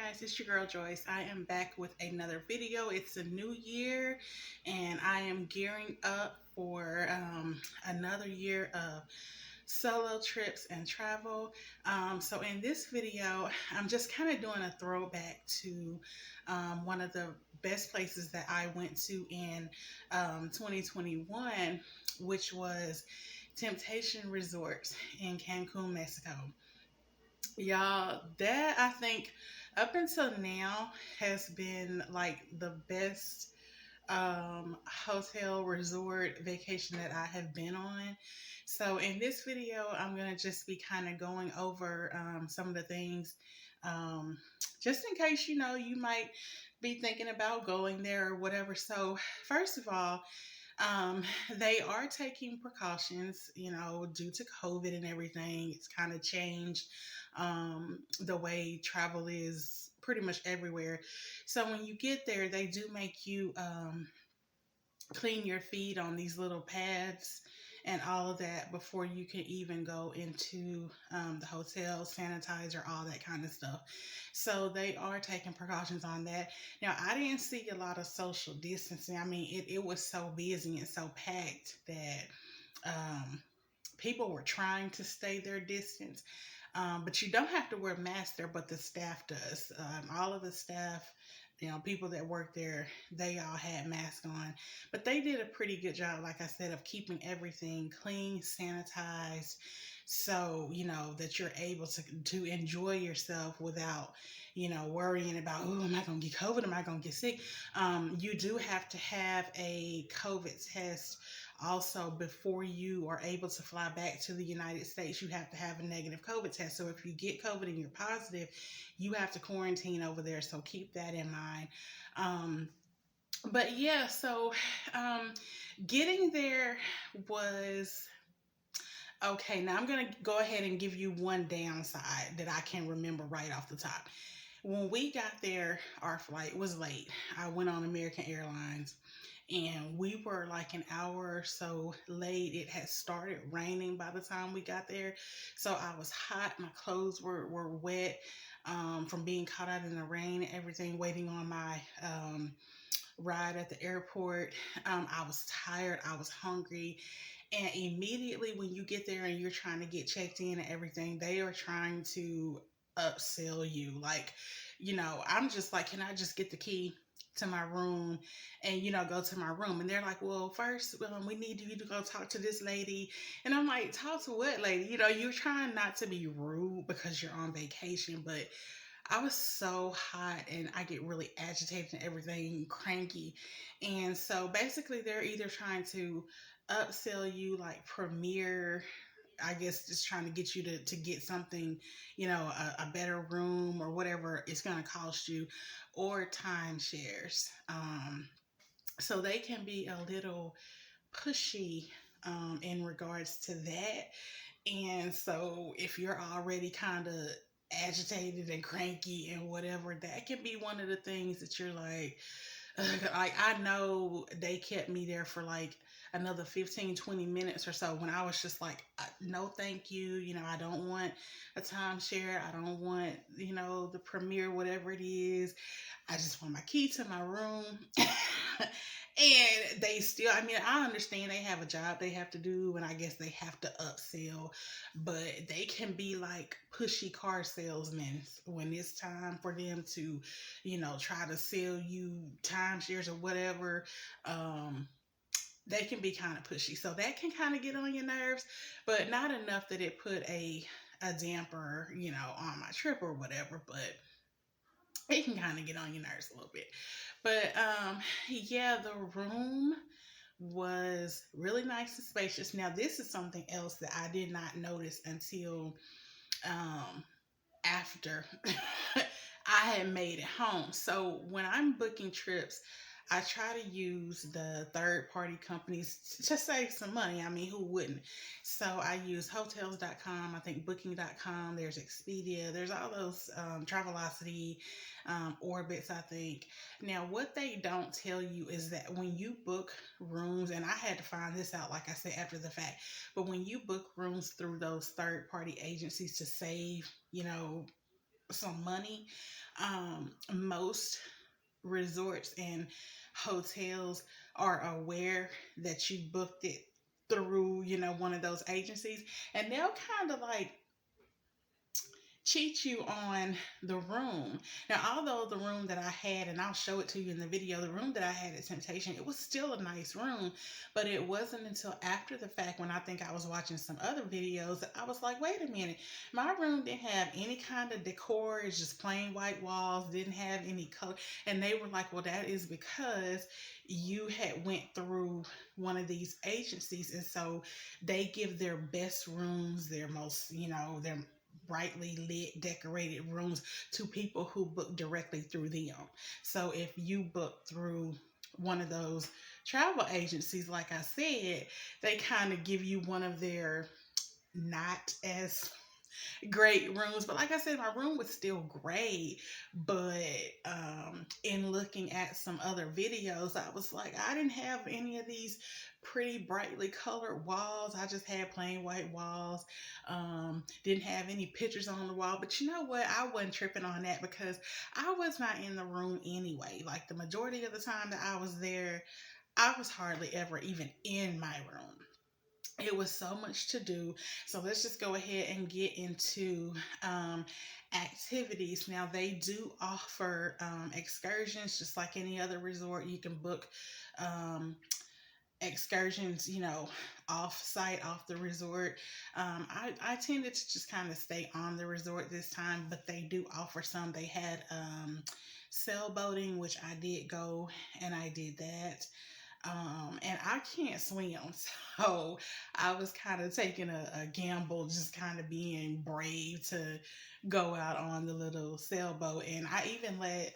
guys, it's your girl Joyce. I am back with another video. It's a new year and I am gearing up for another year of solo trips and travel. So in this video, I'm just kind of doing a throwback to one of the best places that I went to in 2021, which was Temptation Resort in Cancun, Mexico. Y'all, that I think up until now has been like the best hotel resort vacation that I have been on. So in this video, I'm gonna just be kind of going over some of the things, um, just in case you might be thinking about going there or whatever. So first of all, um, they are taking precautions, due to COVID and everything. It's kind of changed the way travel is pretty much everywhere. So when you get there, they do make you clean your feet on these little pads and all of that before you can even go into the hotel, sanitizer, all that kind of stuff. So they are taking precautions on that. Now, I didn't see a lot of social distancing. I mean, it was so busy and so packed that people were trying to stay their distance. But you don't have to wear masks there, but the staff does. All of the staff, people that work there, they all had masks on. But they did a pretty good job, like I said, of keeping everything clean, sanitized, so, that you're able to enjoy yourself without, worrying about, oh, am I going to get COVID? Am I going to get sick? You do have to have a COVID test also before you are able to fly back to the United States. You have to have a negative COVID test. So if you get COVID and you're positive, you have to quarantine over there. So keep that in mind. But yeah, so getting there was okay. Now I'm going to go ahead and give you one downside that I can remember right off the top. When we got there, our flight was late. I went on American Airlines and we were like an hour or so late. It had started raining by the time we got there. So I was hot. My clothes were wet from being caught out in the rain and everything, waiting on my ride at the airport. I was tired. I was hungry. And immediately when you get there and you're trying to get checked in and everything, they are trying to upsell you. Like, I'm just like, can I just get the key to my room and, go to my room? And they're like, well, first, we need you to go talk to this lady. And I'm like, talk to what lady? You're trying not to be rude because you're on vacation, but I was so hot and I get really agitated and everything, cranky. And so basically, they're either trying to upsell you like Premier, I guess just trying to get you to get something, a better room or whatever it's going to cost you, or timeshares. So they can be a little pushy in regards to that. And so if you're already kind of agitated and cranky and whatever, that can be one of the things that you're like, like I know they kept me there for like another 15-20 minutes or so when I was just like, no thank you, I don't want a timeshare, I don't want the Premier, whatever it is, I just want my key to my room. And they still, I mean, I understand they have a job they have to do, and I guess they have to upsell, but they can be like pushy car salesmen when it's time for them to, try to sell you timeshares or whatever. They can be kind of pushy. So that can kind of get on your nerves, but not enough that it put a damper, on my trip or whatever, but it can kind of get on your nerves a little bit. But yeah, the room was really nice and spacious. Now, this is something else that I did not notice until um, after I had made it home. So when I'm booking trips, I try to use the third party companies to save some money. I mean, who wouldn't? So I use hotels.com, I think booking.com, there's Expedia, there's all those Travelocity, Orbitz, I think. Now, what they don't tell you is that when you book rooms, and I had to find this out, like I said, after the fact, but when you book rooms through those third party agencies to save, some money. Most resorts and hotels are aware that you booked it through, one of those agencies, and they'll kind of like cheat you on the room. Now, although the room that I had, and I'll show it to you in the video, the room that I had at Temptation, it was still a nice room, but it wasn't until after the fact, when I think I was watching some other videos, that I was like, wait a minute, my room didn't have any kind of decor. It's just plain white walls, didn't have any color. And they were like, well, that is because you had went through one of these agencies, and so they give their best rooms, their most, their brightly lit, decorated rooms to people who book directly through them. So if you book through one of those travel agencies, like I said, they kind of give you one of their not as great rooms. But like I said, my room was still great. But in looking at some other videos, I was like, I didn't have any of these pretty brightly colored walls. I just had plain white walls. Didn't have any pictures on the wall. But you know what? I wasn't tripping on that because I was not in the room anyway. Like the majority of the time that I was there, I was hardly ever even in my room. It was so much to do. So let's just go ahead and get into activities. Now, they do offer excursions, just like any other resort. You can book excursions, off site, off the resort. I tended to just kind of stay on the resort this time, but they do offer some. They had sailboating, which I did go, and I did that. And I can't swim, so I was kind of taking a gamble, just kind of being brave to go out on the little sailboat. And I even let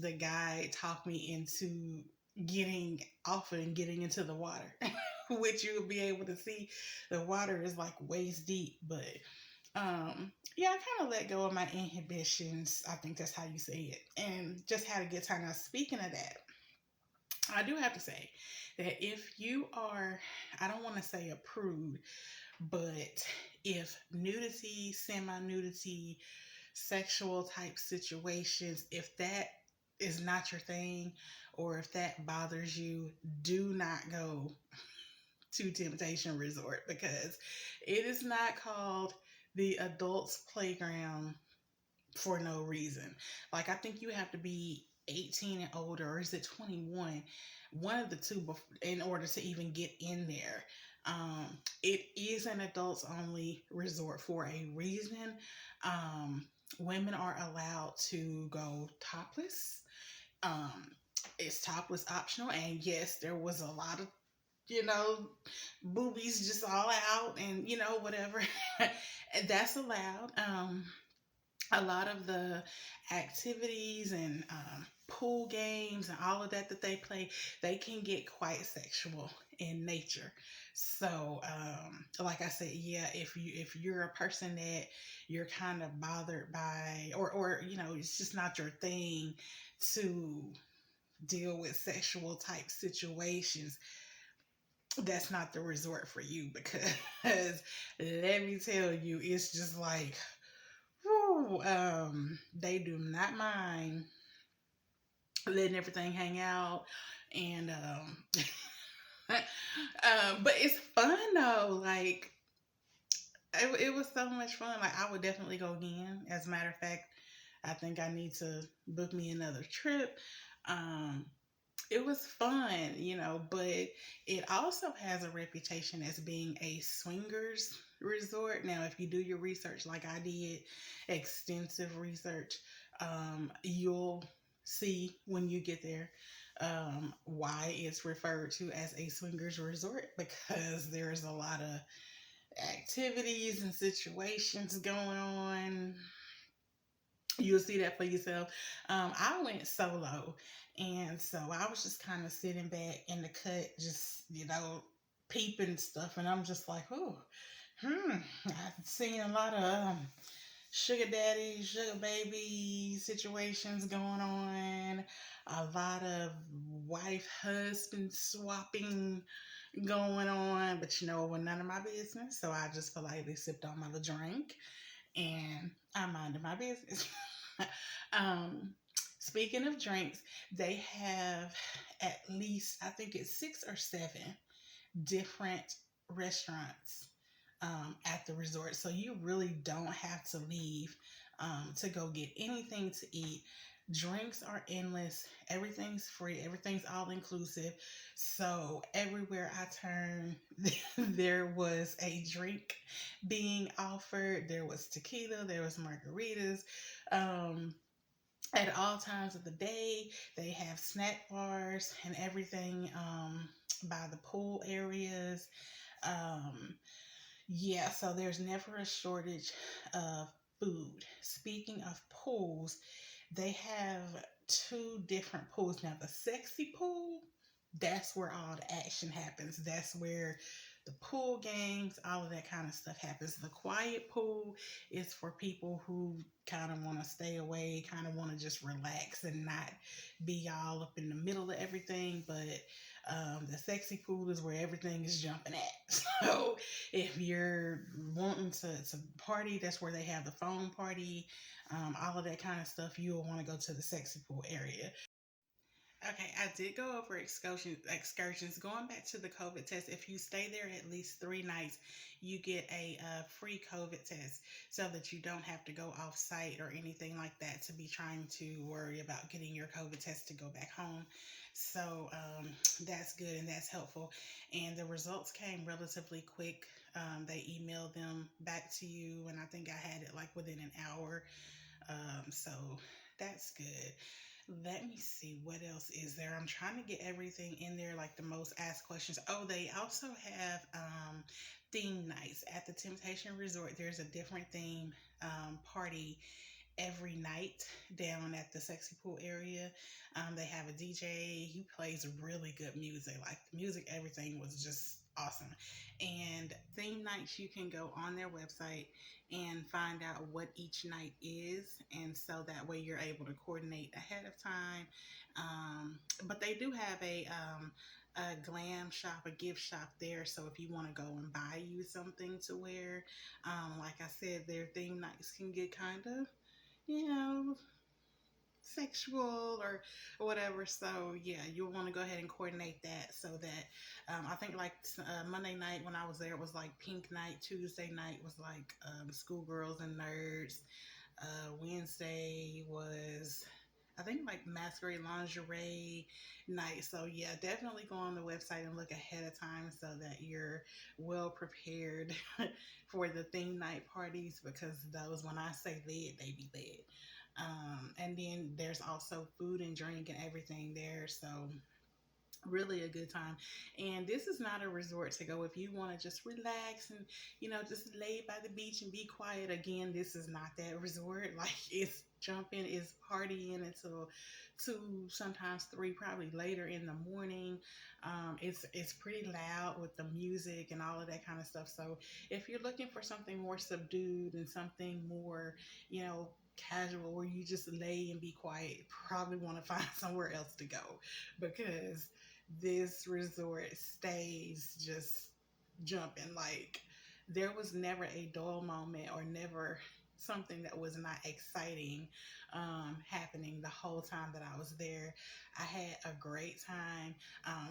the guy talk me into getting off and getting into the water, which you will be able to see. The water is like waist deep, but yeah, I kind of let go of my inhibitions. I think that's how you say it, and just had a good time. Now, speaking of that, I do have to say that if you are, I don't want to say a prude, but if nudity, semi nudity, sexual type situations, if that is not your thing, or if that bothers you, do not go to Temptation Resort, because it is not called the adults playground for no reason. Like, I think you have to be 18 and older, or is it 21? One of the two, in order to even get in there. It is an adults only resort for a reason. Um, Women are allowed to go topless. Um, it's topless optional, and yes, there was a lot of, you know, boobies just all out, and whatever. And that's allowed. A lot of the activities and pool games and all of that they play, they can get quite sexual in nature. So like I said, yeah, if you're a person that you're kind of bothered by, or it's just not your thing to deal with sexual type situations, that's not the resort for you, because let me tell you, it's just like, whew, they do not mind letting everything hang out, and but it's fun though. Like, it was so much fun. Like, I would definitely go again. As a matter of fact, I think I need to book me another trip. Um, it was fun, but it also has a reputation as being a swingers resort. Now, if you do your research, like I did, extensive research, you'll see when you get there why it's referred to as a swingers resort, because there's a lot of activities and situations going on. You'll see that for yourself. I went solo, and so I was just kind of sitting back in the cut, just peeping stuff, and I'm just like, oh, I've seen a lot of sugar daddy, sugar baby situations going on, a lot of wife husband swapping going on, but it was none of my business, so I just politely sipped on my little drink, and I minded my business. um, Speaking of drinks, they have at least, I think it's six or seven different restaurants at the resort. So you really don't have to leave to go get anything to eat. Drinks are endless. Everything's free. Everything's all inclusive. So everywhere I turned, there was a drink being offered. There was tequila. There was margaritas. Um, at all times of the day, they have snack bars and everything by the pool areas. Um, yeah, so there's never a shortage of food. Speaking of pools, they have two different pools. Now, the sexy pool, that's where all the action happens. That's where the pool games, all of that kind of stuff happens. The quiet pool is for people who kind of want to stay away, kind of want to just relax and not be all up in the middle of everything. But the sexy pool is where everything is jumping at. So if you're wanting to party, that's where they have the phone party, all of that kind of stuff. You'll want to go to the sexy pool area. Okay, I did go over excursions. Going back to the COVID test, if you stay there at least 3 nights, you get a free COVID test so that you don't have to go off site or anything like that to be trying to worry about getting your COVID test to go back home. So that's good and that's helpful. And the results came relatively quick. They emailed them back to you, and I think I had it like within an hour. So that's good. Let me see what else is there. I'm trying to get everything in there, like the most asked questions. Oh, they also have theme nights at the Temptation Resort. There's a different theme party every night down at the sexy pool area. They have a DJ. He plays really good music. Like the music, everything was just awesome. And theme nights, you can go on their website and find out what each night is. And so that way you're able to coordinate ahead of time. But they do have a glam shop, a gift shop there. So if you want to go and buy you something to wear, like I said, their theme nights can get kind of, you know, sexual or whatever. So yeah, you'll want to go ahead and coordinate that so that I think like Monday night when I was there, it was like pink night. Tuesday night was like schoolgirls and nerds. Wednesday was, I think, like masquerade lingerie night. So yeah, definitely go on the website and look ahead of time so that you're well prepared for the theme night parties, because those, when I say lit, they be lit. And then there's also food and drink and everything there. So really a good time. And this is not a resort to go if you want to just relax and, just lay by the beach and be quiet. Again, this is not that resort. Like, it's jumping, it's partying until 2, sometimes 3, probably later in the morning. It's pretty loud with the music and all of that kind of stuff. So if you're looking for something more subdued and something more, casual, where you just lay and be quiet, probably want to find somewhere else to go, because this resort stays just jumping. Like, there was never a dull moment or never something that was not exciting happening the whole time that I was there. I had a great time.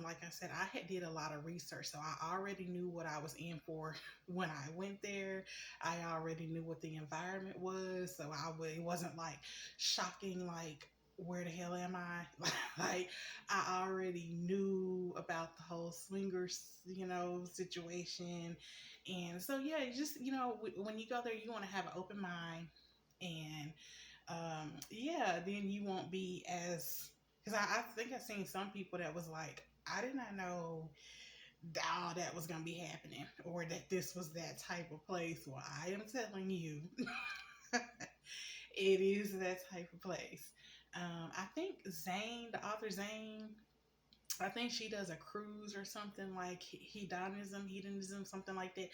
Like I said, I had did a lot of research, so I already knew what I was in for when I went there. I already knew what the environment was, so it wasn't like shocking, like, where the hell am I? Like, I already knew about the whole swingers, situation. And so, yeah, just, when you go there, you want to have an open mind. And, yeah, then you won't be as, because I think I've seen some people that was like, I did not know all that was going to be happening, or that this was that type of place. Well, I am telling you, it is that type of place. I think Zane, the author Zane, I think she does a cruise or something, like hedonism, something like that.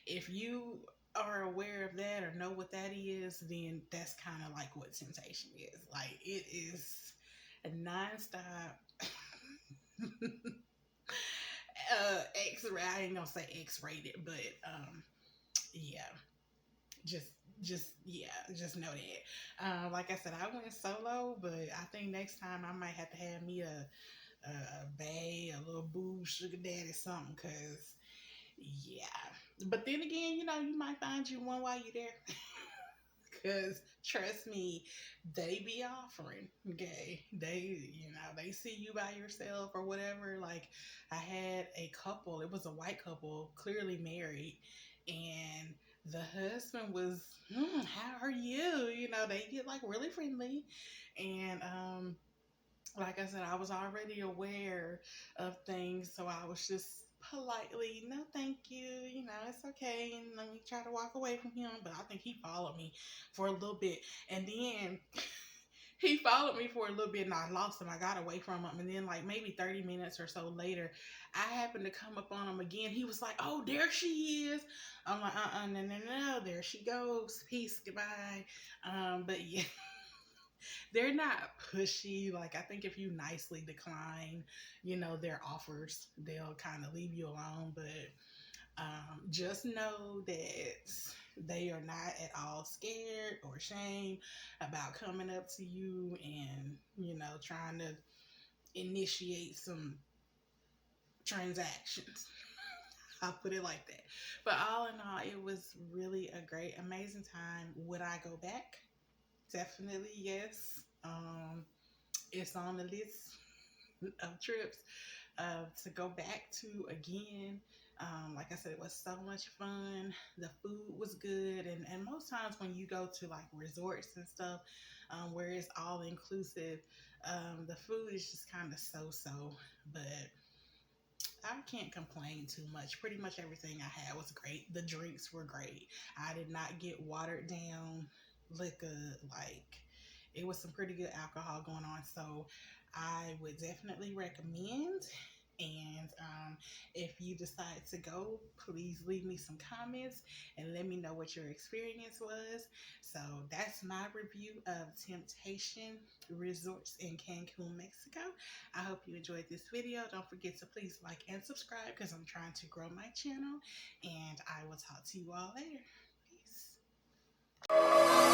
If you are aware of that or know what that is, then that's kind of like what temptation is. Like, it is a nonstop X. I ain't gonna say X rated, but yeah, just just know that. Like I said, I went solo, but I think next time I might have to have me a bae, a little boo, sugar daddy, something. Cause yeah. But then again, you might find you one while you're there. Cause trust me, they be offering. Okay, they see you by yourself or whatever. Like I had a couple. It was a white couple, clearly married, and the husband was, how are you? They get like really friendly, and like I said, I was already aware of things, so I was just politely, no, thank you, it's okay, and let me try to walk away from him. But I think he followed me for a little bit, and then he followed me for a little bit, and I lost him. I got away from him, and then like maybe 30 minutes or so later, I happened to come up on him again. He was like, "Oh, there she is." I'm like, no, no, no, there she goes. Peace, goodbye. But yeah. They're not pushy. Like I think if you nicely decline, their offers, they'll kind of leave you alone. But just know that they are not at all scared or ashamed about coming up to you and trying to initiate some transactions. I'll put it like that. But all in all, it was really a great, amazing time. Would I go back? Definitely yes. It's on the list of trips to go back to again. Like I said, it was so much fun. The food was good, and most times when you go to like resorts and stuff, where it's all inclusive, the food is just kind of so. But I can't complain too much. Pretty much everything I had was great. The drinks were great. I did not get watered down liquor. Like it was some pretty good alcohol going on. So I would definitely recommend. And if you decide to go, please leave me some comments and let me know what your experience was. So that's my review of Temptation Resorts in Cancun, Mexico. I hope you enjoyed this video. Don't forget to please like and subscribe because I'm trying to grow my channel. And I will talk to you all later. Peace.